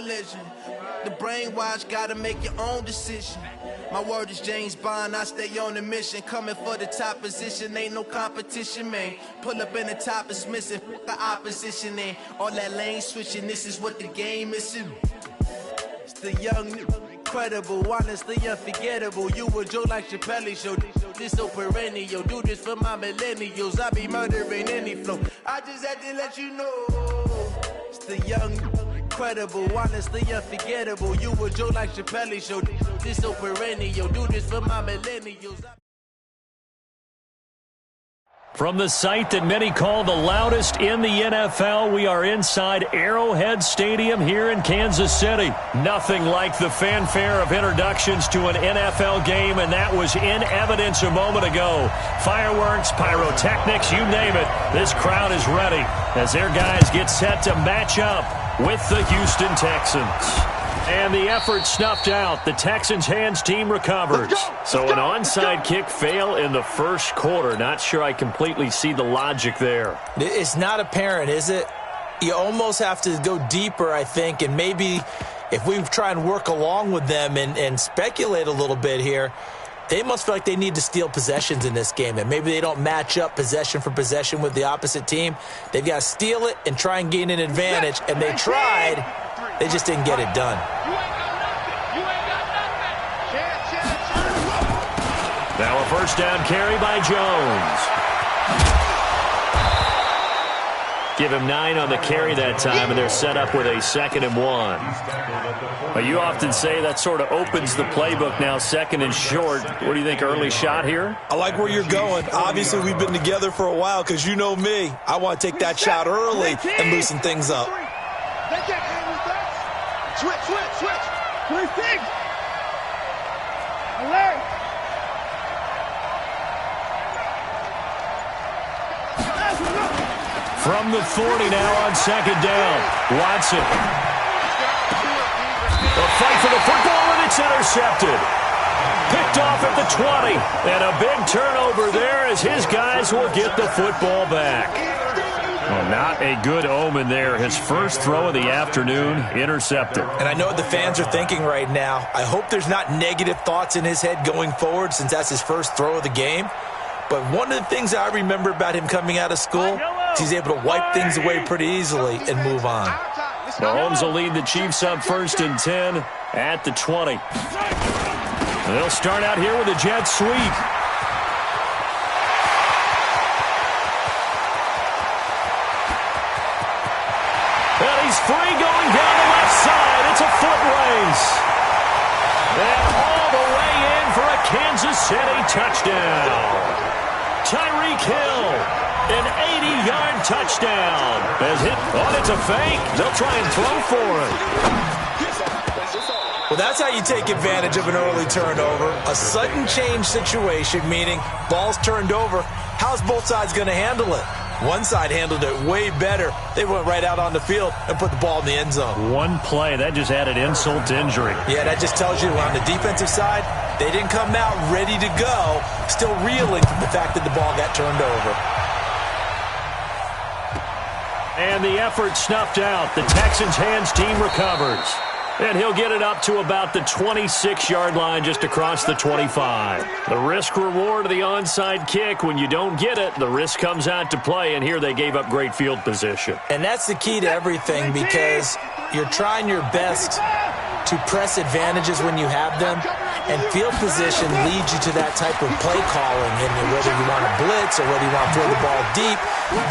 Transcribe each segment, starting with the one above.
religion. The brainwash, gotta make your own decision. My word is James Bond, I stay on the mission. Coming for the top position, ain't no competition, man. Pull up in the top is missing, the opposition in. All that lane switching, this is what the game is. It's the young, incredible, honestly unforgettable. You a Joe like Chappelle show. This so perennial, do this for my millennials. I be murdering any flow. I just had to let you know. It's the young, incredible, honestly unforgettable. You a Joe like Chappelle show. This so perennial, do this for my millennials. From the site that many call the loudest in the NFL, we are inside Arrowhead Stadium here in Kansas City. Nothing like the fanfare of introductions to an NFL game, and that was in evidence a moment ago. Fireworks, pyrotechnics, you name it. This crowd is ready as their guys get set to match up with the Houston Texans. And the effort snuffed out. The Texans' hands team recovers. So an onside kick fail in the first quarter. Not sure I completely see the logic there. It's not apparent, is it? You almost have to go deeper, I think, and maybe if we try and work along with them and speculate a little bit here, they must feel like they need to steal possessions in this game, and maybe they don't match up possession for possession with the opposite team. They've got to steal it and try and gain an advantage, and they tried. They just didn't get it done. Now a first down carry by Jones. Give him 9 on the carry that time, and they're set up with a 2nd and 1. Well, you often say that sort of opens the playbook now, 2nd and short. What do you think, early shot here? I like where you're going. Obviously, we've been together for a while because you know me. I want to take that shot early and loosen things up. Switch things. Alert. From the 40 now on 2nd down. Watson. A fight for the football, and it's intercepted. Picked off at the 20. And a big turnover there as his guys will get the football back. Well, not a good omen there. His first throw of the afternoon, intercepted. And I know what the fans are thinking right now. I hope there's not negative thoughts in his head going forward since that's his first throw of the game. But one of the things I remember about him coming out of school is he's able to wipe things away pretty easily and move on. Mahomes will lead the Chiefs up 1st and 10 at the 20. They'll start out here with a jet sweep. And he's free going down the left side. It's a foot race. And all the way in for a Kansas City touchdown. Tyreek Hill, an 80-yard touchdown. As hit, it's a fake. They'll try and throw for it. Well, that's how you take advantage of an early turnover. A sudden change situation, meaning ball's turned over. How's both sides going to handle it? One side handled it way better. They went right out on the field and put the ball in the end zone. One play, that just added insult to injury. Yeah, that just tells you on the defensive side, they didn't come out ready to go, still reeling from the fact that the ball got turned over. And the effort snuffed out. The Texans' hands team recovers. And he'll get it up to about the 26-yard line just across the 25. The risk-reward of the onside kick, when you don't get it, the risk comes out to play, and here they gave up great field position. And that's the key to everything because you're trying your best to press advantages when you have them, and field position leads you to that type of play calling, and whether you want to blitz or whether you want to throw the ball deep,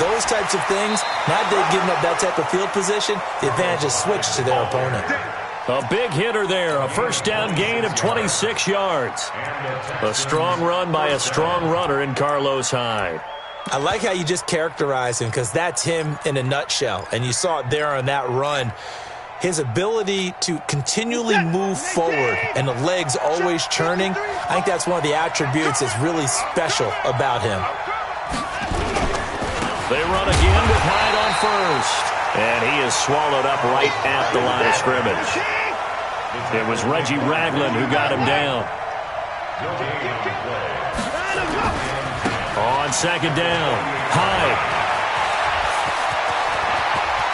those types of things, now they've given up that type of field position, the advantage is switched to their opponent. A big hitter there, a first down gain of 26 yards. A strong run by a strong runner in Carlos Hyde. I like how you just characterize him because that's him in a nutshell, and you saw it there on that run. His ability to continually move forward and the legs always churning, I think that's one of the attributes that's really special about him. They run again with Hyde on first. And he is swallowed up right at the line of scrimmage. It was Reggie Ragland who got him down. On 2nd down, Hyde.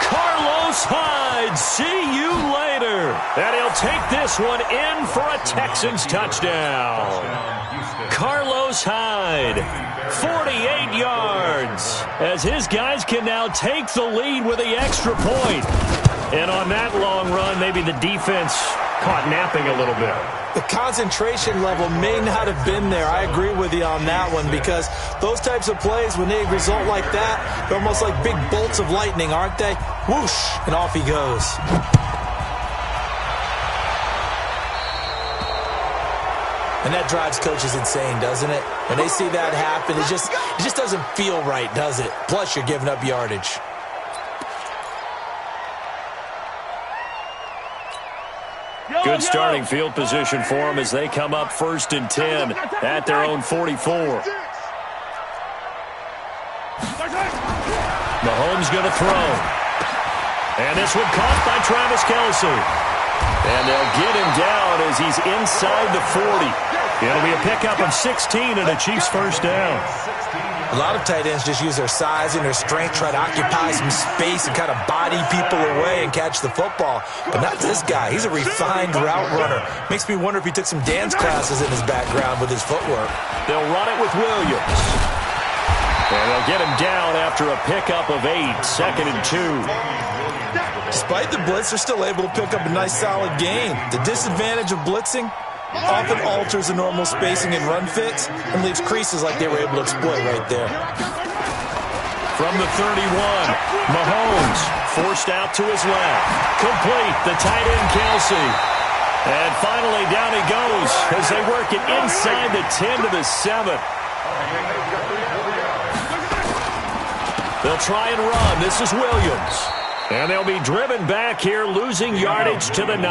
Carlos Hyde, see you later. And he'll take this one in for a Texans touchdown. Carlos Hyde, 48 yards, as his guys can now take the lead with the extra point. And on that long run, maybe the defense caught napping a little bit. The concentration level may not have been there. I agree with you on that one, because those types of plays, when they result like that, they're almost like big bolts of lightning, aren't they? Whoosh, and off he goes. And that drives coaches insane, doesn't it? When they see that happen, it just doesn't feel right, does it? Plus, you're giving up yardage. Good starting field position for them as they come up 1st and 10 at their own 44. Mahomes going to throw. And this one caught by Travis Kelce. And they'll get him down as he's inside the 40. It'll be a pickup of 16 and a Chiefs first down. A lot of tight ends just use their size and their strength, try to occupy some space and kind of body people away and catch the football. But not this guy. He's a refined route runner. Makes me wonder if he took some dance classes in his background with his footwork. They'll run it with Williams. And they'll get him down after a pickup of 8, 2nd and 2. Despite the blitz, they're still able to pick up a nice solid gain. The disadvantage of blitzing often alters the normal spacing and run fits and leaves creases like they were able to exploit right there. From the 31, Mahomes forced out to his left. Complete, the tight end Kelce. And finally down he goes as they work it inside the 10 to the 7. They'll try and run. This is Williams. And they'll be driven back here, losing yardage to the 9.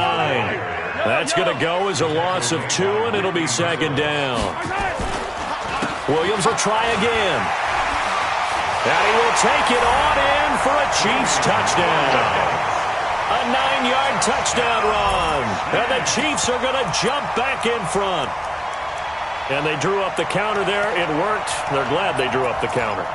That's going to go as a loss of 2, and it'll be 2nd down. Williams will try again. And he will take it on in for a Chiefs touchdown. A 9-yard touchdown run. And the Chiefs are going to jump back in front. And they drew up the counter there. It worked. They're glad they drew up the counter.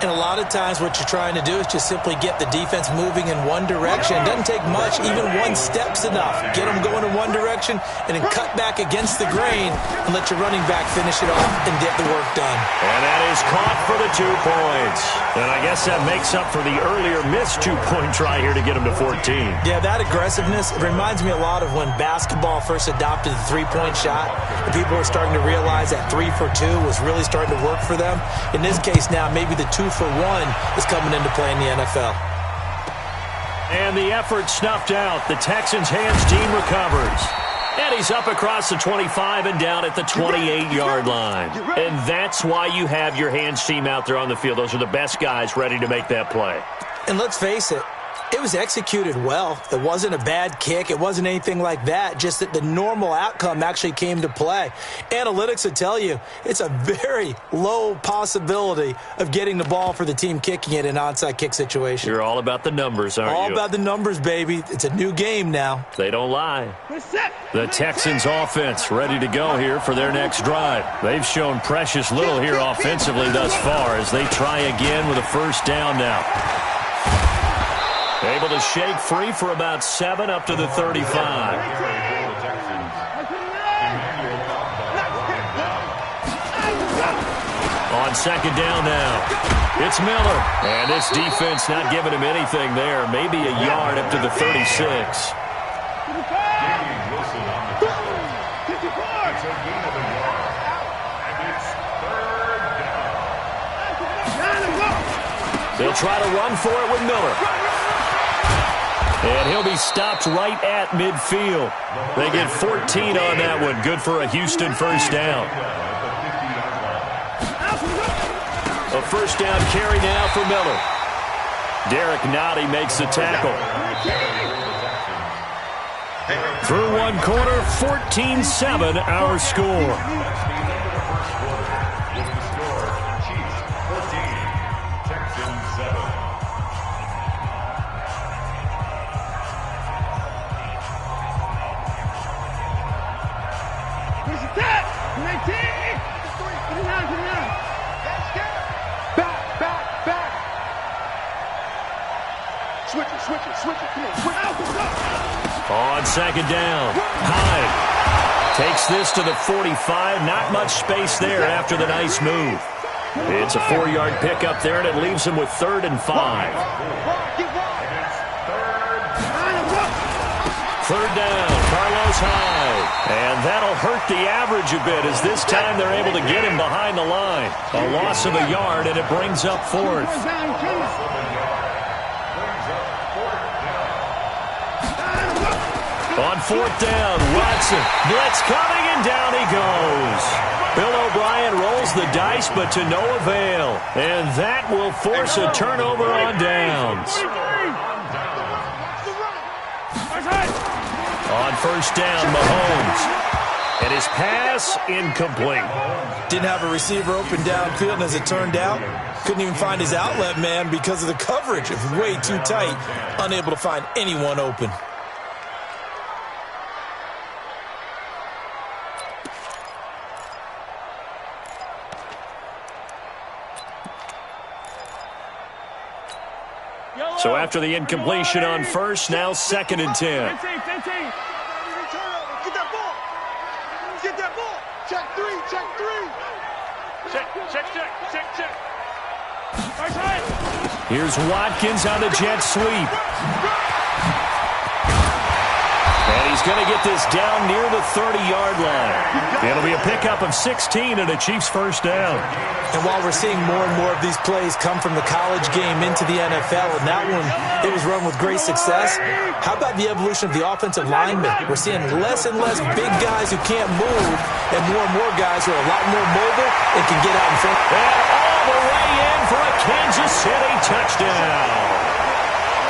And a lot of times what you're trying to do is just simply get the defense moving in one direction. It doesn't take much. Even one step's enough. Get them going in one direction and then cut back against the grain and let your running back finish it off and get the work done. And that is caught for the 2 points. And I guess that makes up for the earlier missed 2-point try here to get them to 14. Yeah, that aggressiveness, it reminds me a lot of when basketball first adopted the 3-point shot. And people were starting to realize that 3 for 2 was really starting to work for them. In this case now, maybe the 2 for 1 is coming into play in the NFL. And the effort snuffed out. The Texans' hands team recovers. And he's up across the 25 and down at the 28-yard line. And that's why you have your hands team out there on the field. Those are the best guys ready to make that play. And let's face it, it was executed well. It wasn't a bad kick. It wasn't anything like that. Just that the normal outcome actually came to play. Analytics would tell you it's a very low possibility of getting the ball for the team kicking it in an onside kick situation. You're all about the numbers, aren't you? All about the numbers, baby. It's a new game now. They don't lie. The Texans offense ready to go here for their next drive. They've shown precious little here offensively thus far as they try again with a first down now. Able to shake free for about 7 up to the 35. On 2nd down now, it's Miller. And this defense not giving him anything there. Maybe a yard up to the 36. They'll try to run for it with Miller. And he'll be stopped right at midfield. They get 14 on that one. Good for a Houston first down. A first down carry now for Miller. Derek Nottie makes the tackle. Through 1 quarter, 14-7 our score. Switch it, come on, switch out, On second down, Hyde takes this to the 45. Not much space there after the nice move. It's a 4-yard pickup there, and it leaves him with 3rd and 5. 3rd down, Carlos Hyde. And that'll hurt the average a bit as this time they're able to get him behind the line. A loss of a yard, and it brings up 4th. On 4th down, Watson. Blitz coming, and down he goes. Bill O'Brien rolls the dice, but to no avail. And that will force a turnover on downs. On 1st down, Mahomes. And his pass incomplete. Didn't have a receiver open downfield, and as it turned out, couldn't even find his outlet man because of the coverage. It was way too tight, unable to find anyone open. So after the incompletion on 1st, now 2nd and 10. Get that ball. Check 3. Check. Here's Watkins on the jet sweep. And he's going to get this down near the 30-yard line. It'll be a pickup of 16 and a Chiefs 1st down. And while we're seeing more and more of these plays come from the college game into the NFL, and that one, it was run with great success, how about the evolution of the offensive linemen? We're seeing less and less big guys who can't move, and more guys who are a lot more mobile and can get out in front. And all the way in for a Kansas City touchdown.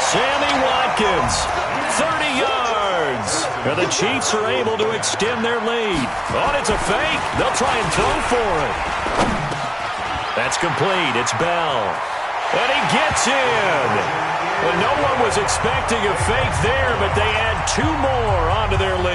Sammy Watkins, 30 yards. And the Chiefs are able to extend their lead. Oh, it's a fake. They'll try and throw for it. That's complete. It's Bell. And he gets in. Well, no one was expecting a fake there, but they add 2 more onto their lead.